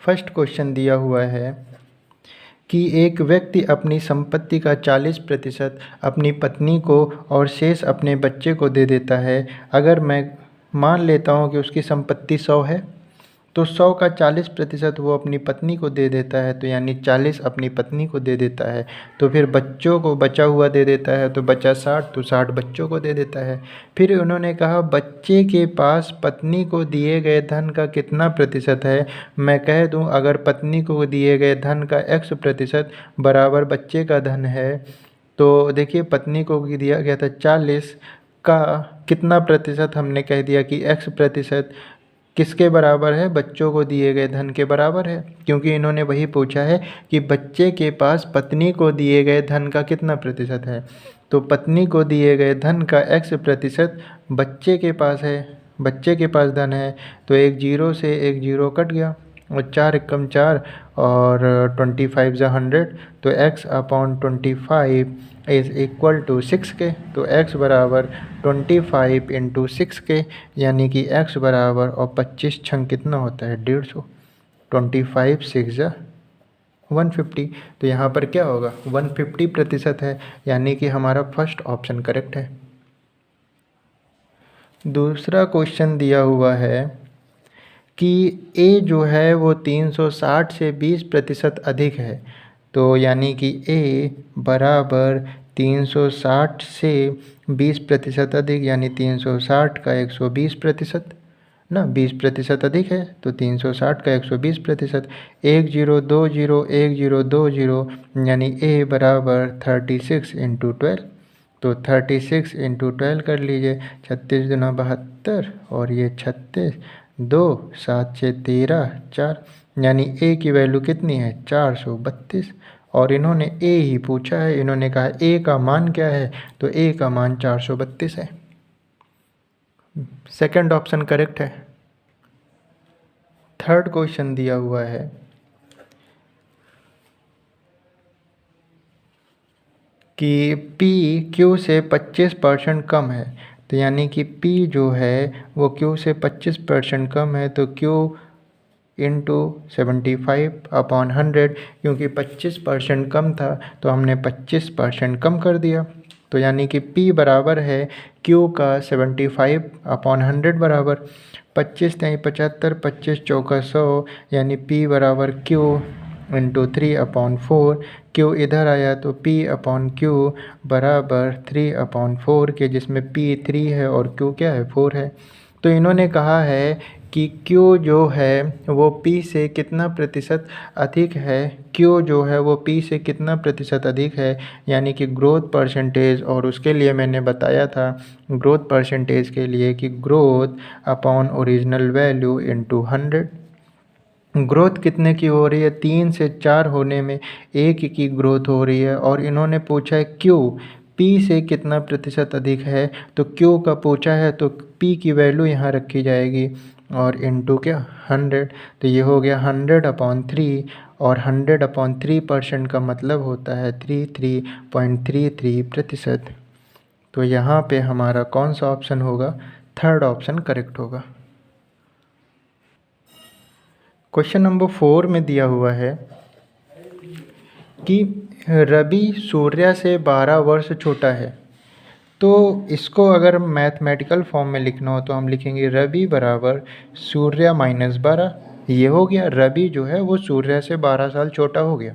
First question दिया हुआ है कि एक व्यक्ति अपनी संपत्ति का 40% अपनी पत्नी को और शेष अपने बच्चे को दे देता है। अगर मैं मान लेता हूँ कि उसकी संपत्ति 100 है, तो 100 का 40% वो अपनी पत्नी को दे देता है, तो यानी 40 अपनी पत्नी को दे देता है। तो फिर बच्चों को बचा हुआ दे देता है, तो बचा 60, तो 60 बच्चों को दे देता है। फिर उन्होंने कहा बच्चे के पास पत्नी को दिए गए धन का कितना प्रतिशत है। मैं कह दूं अगर पत्नी को दिए गए धन का x% बराबर बच्चे का धन है, तो देखिए पत्नी को दिया गया था 40 का कितना प्रतिशत, हमने कह दिया कि x% किसके बराबर है, बच्चों को दिए गए धन के बराबर है, क्योंकि इन्होंने वही पूछा है कि बच्चे के पास पत्नी को दिए गए धन का कितना प्रतिशत है। तो पत्नी को दिए गए धन का x% बच्चे के पास है, बच्चे के पास धन है, तो एक जीरो से एक जीरो कट गया और 4 एकम 4 और 25 ज़ा 100, तो x/25 is equal to 6k। तो x बराबर 25 इंटू 6k, यानी कि x बराबर और 25 छंग कितना होता है 150, 25 6 ज़ा 150। तो यहाँ पर क्या होगा 150% है, यानी कि हमारा फर्स्ट ऑप्शन करेक्ट है। दूसरा क्वेश्चन दिया हुआ है कि A जो है वो 360 से 20% अधिक है, तो यानी कि A बराबर 360 से 20% अधिक, यानी 360 का 120% ना, 20% अधिक है तो 360 का 120%। 1 0 2 0 1 0 2 0, यानी A बराबर 36 इंटू 12, तो 36 इंटू 12 कर लीजिए, 36 दूना 72 और ये 36, 2 7 6 13 4, यानी A की वैल्यू कितनी है 432। और इन्होंने A ही पूछा है, इन्होंने कहा A का मान क्या है, तो A का मान 432 है। सेकंड ऑप्शन करेक्ट है। थर्ड क्वेश्चन दिया हुआ है कि P Q से 25% कम है, तो यानी कि P जो है वो Q से 25% कम है, तो Q इंटू 75/100, क्योंकि 25% कम था तो हमने 25% कम कर दिया, तो यानी कि P बराबर है Q का 75/100 बराबर 25 3 75, 25 चौका 100, यानी P बराबर Q इंटू 3/4। Q इधर आया तो P/Q बराबर 3/4 के, जिसमें P 3 है और Q क्या है 4 है। तो इन्होंने कहा है कि Q जो है वो P से कितना प्रतिशत अधिक है, Q जो है वो P से कितना प्रतिशत अधिक है, यानी कि ग्रोथ परसेंटेज। और उसके लिए मैंने बताया था ग्रोथ परसेंटेज के लिए कि growth upon original value into 100। Growth कितने की हो रही है, 3 से 4 होने में 1 की ग्रोथ हो रही है। और इन्होंने पूछा है Q P से कितना प्रतिशत अधिक है, तो Q का पूछा है तो P की वैल्यू यहाँ रखी जाएगी और इनटू क्या 100, तो ये हो गया 100/3, और 100/3% का मतलब होता है 33.33%। तो यहाँ पे हमारा कौन सा ऑप्शन होगा, थर्ड ऑप्शन करेक्ट होगा। क्वेश्चन नंबर 4 में दिया हुआ है कि रवि सूर्या से 12 वर्ष छोटा है। तो इसको अगर मैथमेटिकल फॉर्म में लिखना हो तो हम लिखेंगे रवि बराबर सूर्या माइनस 12। ये हो गया, रवि जो है वो सूर्या से 12 साल छोटा हो गया।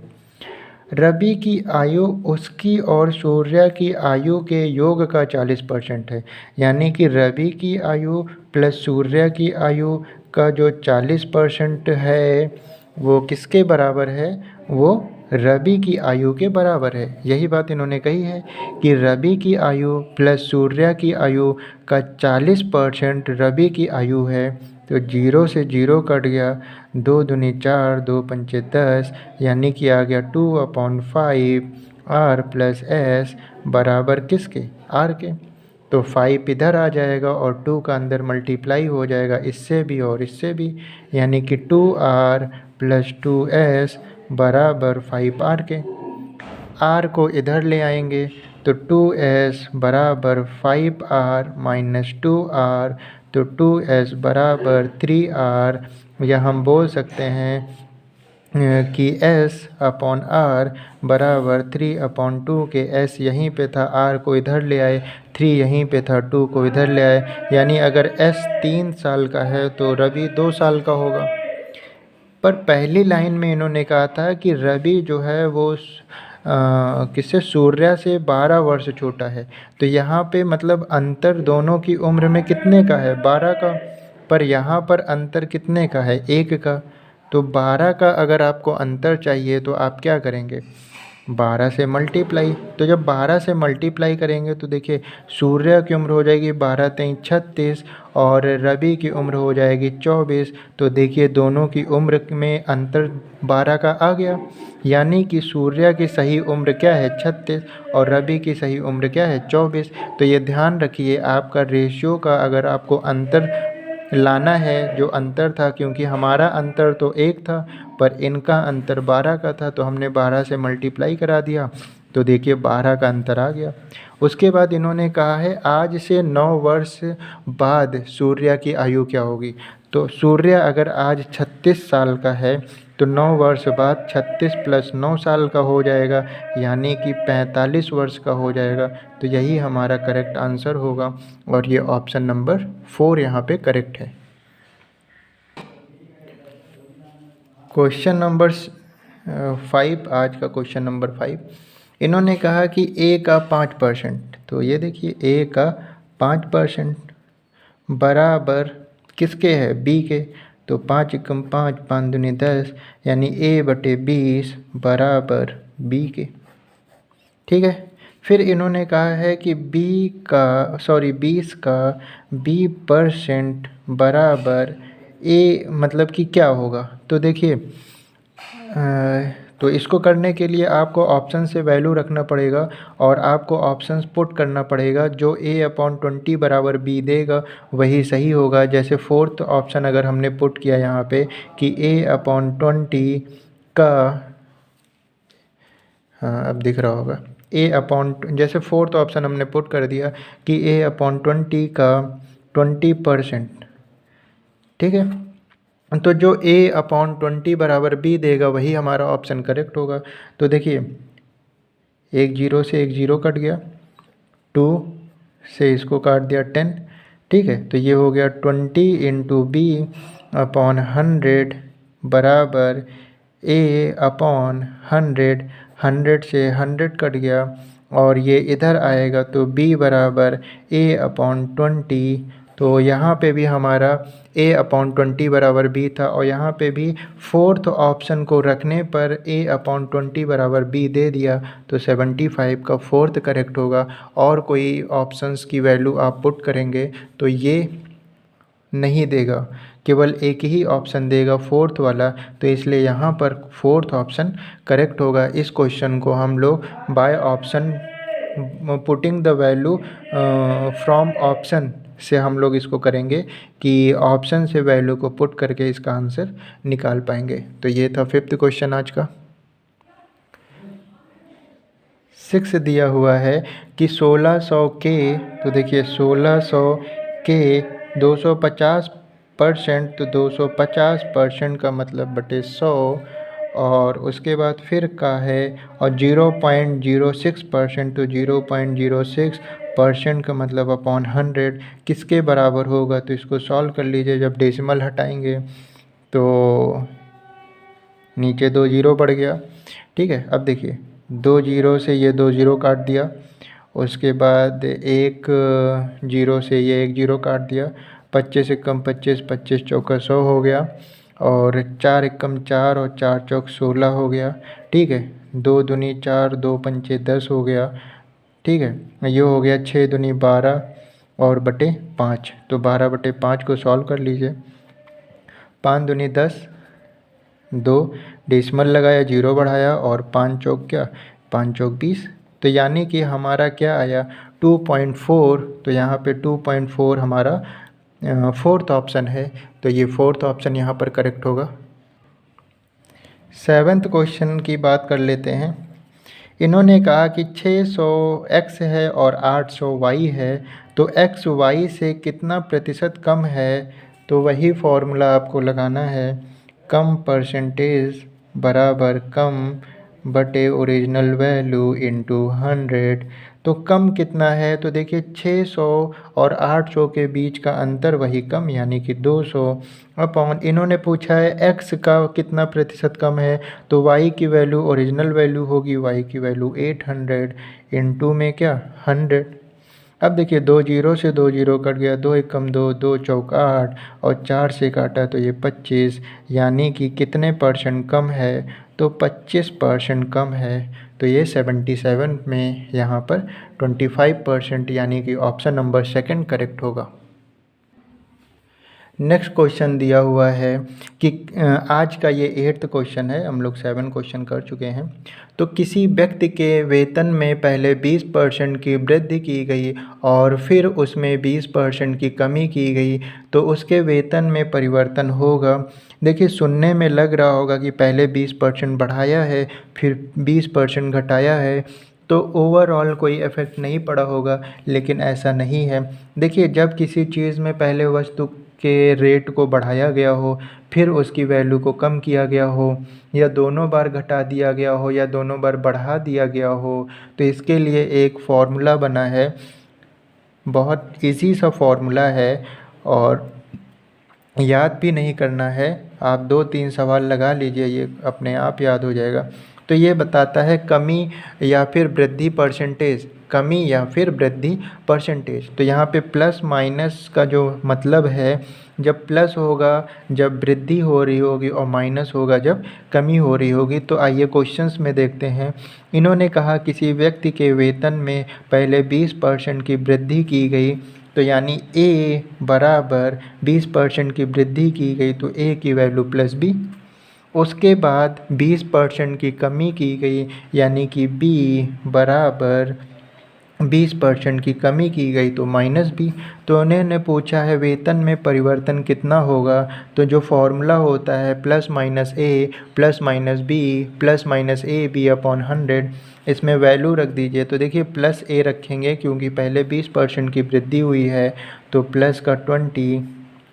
रवि की आयु उसकी और सूर्या की आयु के योग का 40% है, यानी कि रवि की आयु प्लस सूर्या की आयु का जो 40% है वो किसके बराबर है, वो रवि की आयु के बराबर है। यही बात इन्होंने कही है कि रवि की आयु प्लस सूर्या की आयु का 40% रवि की आयु है, तो 0 से 0 कट गया, 2 दूनी 4 2 पंचे 10, यानी कि आ गया 2/5 R प्लस S बराबर किसके, R के। तो 5 इधर आ जाएगा और 2 का अंदर मल्टीप्लाई हो जाएगा इससे भी और इससे भी, यानी कि 2R प्लस 2S बराबर 5R के। R को इधर ले आएंगे तो 2S बराबर 5R माइनस 2R, तो 2S बराबर 3R, या हम बोल सकते हैं कि S अपॉन R बराबर 3/2 के S यहीं पे था, R को इधर ले आए, 3 यहीं पे था, 2 को इधर ले आए, यानी अगर S 3 साल का है तो रवि 2 साल का होगा। पर पहली लाइन में इन्होंने कहा था कि रवि जो है वो किससे, सूर्या से 12 वर्ष छोटा है। तो यहाँ पे मतलब अंतर दोनों की उम्र में कितने का है, 12 का। पर यहाँ पर अंतर कितने का है, 1 का। तो 12 का अगर आपको अंतर चाहिए तो आप क्या करेंगे, 12 से मल्टीप्लाई। तो जब 12 से मल्टीप्लाई करेंगे तो देखिए सूर्य की उम्र हो जाएगी 12 तेईं 36 और रवि की उम्र हो जाएगी 24। तो देखिए दोनों की उम्र में अंतर 12 का आ गया, यानी कि सूर्य की सही उम्र क्या है 36 और रवि की सही उम्र क्या है 24। तो ये ध्यान रखिए, आपका रेशियो का अगर आपको अंतर लाना है, जो अंतर था, क्योंकि हमारा अंतर तो 1 था पर इनका अंतर 12 का था, तो हमने 12 से मल्टीप्लाई करा दिया, तो देखिए 12 का अंतर आ गया। उसके बाद इन्होंने कहा है आज से 9 वर्ष बाद सूर्य की आयु क्या होगी। तो सूर्य अगर आज 36 साल का है तो 9 वर्ष बाद 36 + 9 साल का हो जाएगा, यानी कि 45 वर्ष का हो जाएगा। तो यही हमारा करेक्ट आंसर होगा और ये ऑप्शन नंबर 4 यहाँ पे करेक्ट है। क्वेश्चन नंबर 5, आज का क्वेश्चन नंबर 5, इन्होंने कहा कि A का 5%, तो ये देखिए A का 5% बराबर किसके है, B के। तो 5 एकम 5, 5 दूनी 10, यानी A/20 बराबर B के। ठीक है। फिर इन्होंने कहा है कि 20 का B% बराबर A, मतलब कि क्या होगा। तो देखिए तो इसको करने के लिए आपको ऑप्शन से वैल्यू रखना पड़ेगा और आपको ऑप्शंस पुट करना पड़ेगा। जो A/20 बराबर B देगा वही सही होगा। जैसे फोर्थ ऑप्शन अगर हमने पुट किया यहाँ पे कि A/20 का, हाँ अब दिख रहा होगा, जैसे फोर्थ ऑप्शन हमने पुट कर दिया कि A/20 का 20%। ठीक है, तो जो A/20 बराबर B देगा वही हमारा ऑप्शन करेक्ट होगा। तो देखिए एक जीरो से एक जीरो कट गया, 2 से इसको काट दिया 10। ठीक है, तो ये हो गया 20 × B/100 बराबर A/100। 100 से 100 कट गया और ये इधर आएगा तो B बराबर A/20। तो यहाँ पे भी हमारा A/20 बराबर B था और यहाँ पे भी फोर्थ ऑप्शन को रखने पर A/20 बराबर B दे दिया, तो 75 का फोर्थ करेक्ट होगा। और कोई ऑप्शंस की वैल्यू आप पुट करेंगे तो ये नहीं देगा, केवल एक ही ऑप्शन देगा फोर्थ वाला, तो इसलिए यहाँ पर फोर्थ ऑप्शन करेक्ट होगा। इस क्वेश्चन को हम लोग by option, putting the value from option से हम लोग इसको करेंगे कि ऑप्शन से वैल्यू को पुट करके इसका आंसर निकाल पाएंगे। तो ये था 5th क्वेश्चन आज का। 6 दिया हुआ है कि 1600 के, तो देखिए 1600 के 250%, तो 250% का मतलब बटे 100, और उसके बाद फिर का है और 0.06%, तो 0.06% का मतलब अपॉन 100 किसके बराबर होगा। तो इसको सॉल्व कर लीजिए। जब डेसिमल हटाएंगे तो नीचे 2 जीरो बढ़ गया। ठीक है, अब देखिए 2 जीरो से ये 2 जीरो काट दिया, उसके बाद एक जीरो से ये 1 जीरो काट दिया, 25 एकम 25, 25 चौका 100 हो गया, और 4 एकम 4 और 4 चौक 16 हो गया। ठीक है, 2 दूनी 4, 2 पंचे 10 हो गया। ठीक है, ये हो गया 6 दूनी 12 और बटे 5, तो 12/5 को सॉल्व कर लीजिए। 5 दूनी 10, 2 डेसिमल लगाया, जीरो बढ़ाया, और 5 चौक क्या, 5 चौक 20, तो यानी कि हमारा क्या आया 2.4। तो यहाँ पे 2.4 हमारा फोर्थ ऑप्शन है, तो ये फोर्थ ऑप्शन यहाँ पर करेक्ट होगा। 7th क्वेश्चन की बात कर लेते हैं। इन्होंने कहा कि 600 x है और 800 y है, तो x y से कितना प्रतिशत कम है। तो वही फॉर्मूला आपको लगाना है, कम परसेंटेज बराबर कम बटे ओरिजिनल वैल्यू इंटू 100। तो कम कितना है, तो देखिए 600 और 800 के बीच का अंतर वही कम यानी कि 200 अपॉन इन्होंने पूछा है x का कितना प्रतिशत कम है, तो y की वैल्यू ओरिजिनल वैल्यू होगी, y की वैल्यू 800 इंटू में क्या 100। अब देखिए 2 जीरो से 2 जीरो कट गया, 2 एक कम 2, 2 चौक 8 और 4 से काटा तो ये 25, यानी कि कितने परसेंट कम है, तो 25% कम है। तो ये 77 में यहाँ पर 25% यानी कि ऑप्शन नंबर सेकंड करेक्ट होगा। नेक्स्ट क्वेश्चन दिया हुआ है कि आज का ये 8th क्वेश्चन है, हम लोग 7 क्वेश्चन कर चुके हैं। तो किसी व्यक्ति के वेतन में पहले 20% की वृद्धि की गई और फिर उसमें 20% की कमी की गई, तो उसके वेतन में परिवर्तन होगा। देखिए सुनने में लग रहा होगा कि पहले 20% बढ़ाया है फिर 20% घटाया है, तो ओवरऑल कोई इफ़ेक्ट नहीं पड़ा होगा, लेकिन ऐसा नहीं है। देखिए जब किसी चीज़ में पहले वस्तु के रेट को बढ़ाया गया हो फिर उसकी वैल्यू को कम किया गया हो, या दोनों बार घटा दिया गया हो या दोनों बार बढ़ा दिया गया हो, तो इसके लिए एक फ़ॉर्मूला बना है, बहुत इजी सा फॉर्मूला है और याद भी नहीं करना है। आप 2-3 सवाल लगा लीजिए, ये अपने आप याद हो जाएगा। तो ये बताता है कमी या फिर वृद्धि परसेंटेज, कमी या फिर वृद्धि परसेंटेज। तो यहाँ पे प्लस माइनस का जो मतलब है, जब प्लस होगा जब वृद्धि हो रही होगी और माइनस होगा जब कमी हो रही होगी। तो आइए क्वेश्चंस में देखते हैं। इन्होंने कहा किसी व्यक्ति के वेतन में पहले 20% की वृद्धि की गई, तो यानी ए बराबर 20% की वृद्धि की गई तो ए की वैल्यू प्लस बी। उसके बाद 20% की कमी की गई यानी कि बी बराबर 20% की कमी की गई तो माइनस बी। तो उन्होंने पूछा है वेतन में परिवर्तन कितना होगा, तो जो फॉर्मूला होता है plus minus a plus minus b plus minus a b upon 100, इसमें वैल्यू रख दीजिए। तो देखिए प्लस ए रखेंगे क्योंकि पहले 20% की वृद्धि हुई है तो प्लस का 20,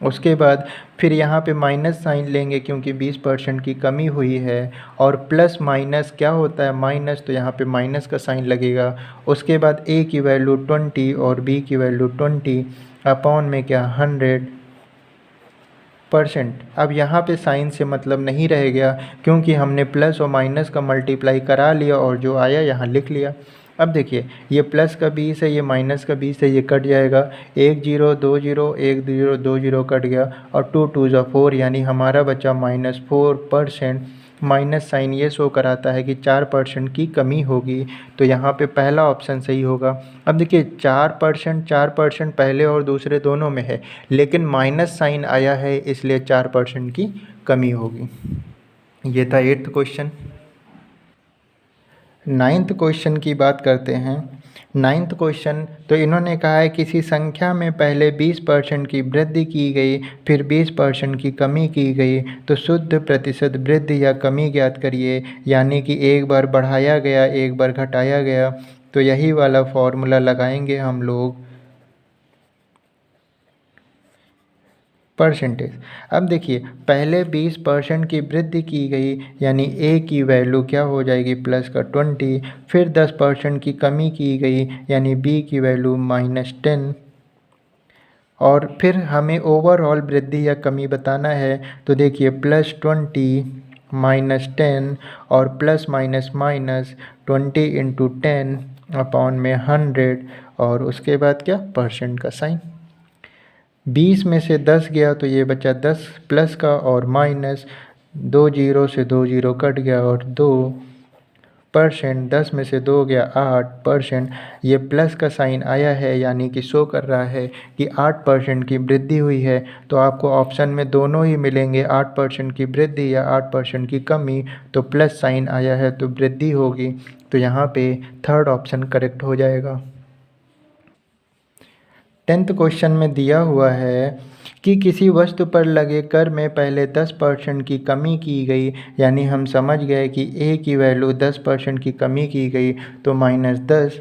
उसके बाद फिर यहाँ पे माइनस साइन लेंगे क्योंकि 20% की कमी हुई है, और प्लस माइनस क्या होता है माइनस, तो यहाँ पे माइनस का साइन लगेगा। उसके बाद ए की वैल्यू 20 और बी की वैल्यू 20 अपॉन में क्या 100%। अब यहाँ पे साइन से मतलब नहीं रह गया क्योंकि हमने प्लस और माइनस का मल्टीप्लाई करा लिया और जो आया यहाँ लिख लिया। अब देखिए ये प्लस का 20 है, ये माइनस का 20 है, ये कट जाएगा। 1 0 2 0 1 0 2 0 कट गया और 2 2 ज़ा 4 यानी हमारा बचा -4%। माइनस साइन ये शो कराता है कि 4% की कमी होगी, तो यहाँ पे पहला ऑप्शन सही होगा। अब देखिए 4% पहले और दूसरे दोनों में है, लेकिन माइनस साइन आया है इसलिए 4% की कमी होगी। ये था 8th क्वेश्चन। 9th क्वेश्चन की बात करते हैं। 9th क्वेश्चन, तो इन्होंने कहा है किसी संख्या में पहले 20% की वृद्धि की गई फिर 20% की कमी की गई, तो शुद्ध प्रतिशत वृद्धि या कमी ज्ञात करिए। यानी कि एक बार बढ़ाया गया एक बार घटाया गया, तो यही वाला फॉर्मूला लगाएंगे हम लोग परसेंटेज। अब देखिए पहले 20% की वृद्धि की गई यानी ए की वैल्यू क्या हो जाएगी प्लस का 20, फिर 10% की कमी की गई यानी बी की वैल्यू -10, और फिर हमें ओवरऑल वृद्धि या कमी बताना है। तो देखिए +20 -10 और plus minus minus 20 into 10 upon में 100, और उसके बाद क्या परसेंट का साइन। 20 में से 10 गया तो ये बचा 10 प्लस का और माइनस, 2 जीरो से 2 जीरो कट गया और 2%, 10 में से 2 गया 8%। ये प्लस का साइन आया है यानी कि शो कर रहा है कि 8% की वृद्धि हुई है। तो आपको ऑप्शन में दोनों ही मिलेंगे, 8% की वृद्धि या 8% की कमी। तो प्लस साइन आया है तो वृद्धि होगी, तो यहाँ पे थर्ड ऑप्शन करेक्ट हो जाएगा। 10th क्वेश्चन में दिया हुआ है कि किसी वस्तु पर लगे कर में पहले 10% की कमी की गई, यानी हम समझ गए कि ए की वैल्यू 10% की कमी की गई तो -10,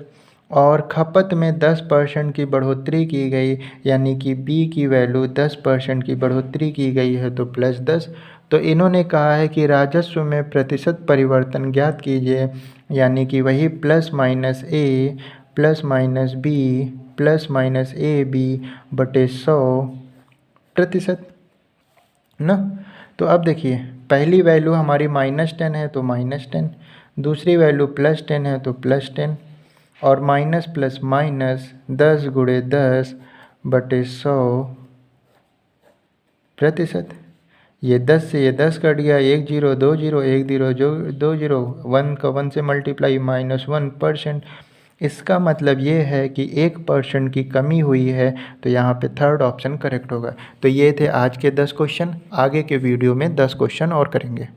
और खपत में 10% की बढ़ोतरी की गई यानी कि बी की वैल्यू 10% की बढ़ोतरी की गई है तो +10। तो इन्होंने कहा है कि राजस्व में प्रतिशत परिवर्तन ज्ञात कीजिए, यानी कि वही plus minus a plus minus b plus minus a b बटे 100% ना। तो अब देखिए, पहली वैल्यू हमारी -10 है तो -10, दूसरी वैल्यू +10 है तो +10, और माइनस प्लस माइनस 10 गुणे 10 बटे 100%। ये 10 से ये 10 कट गया, 1 0 2 0 1 0 जो 2 0, 1 का 1 से मल्टीप्लाई -1%। इसका मतलब ये है कि 1% की कमी हुई है, तो यहाँ पे थर्ड ऑप्शन करेक्ट होगा। तो ये थे आज के 10 क्वेश्चन। आगे के वीडियो में 10 क्वेश्चन और करेंगे।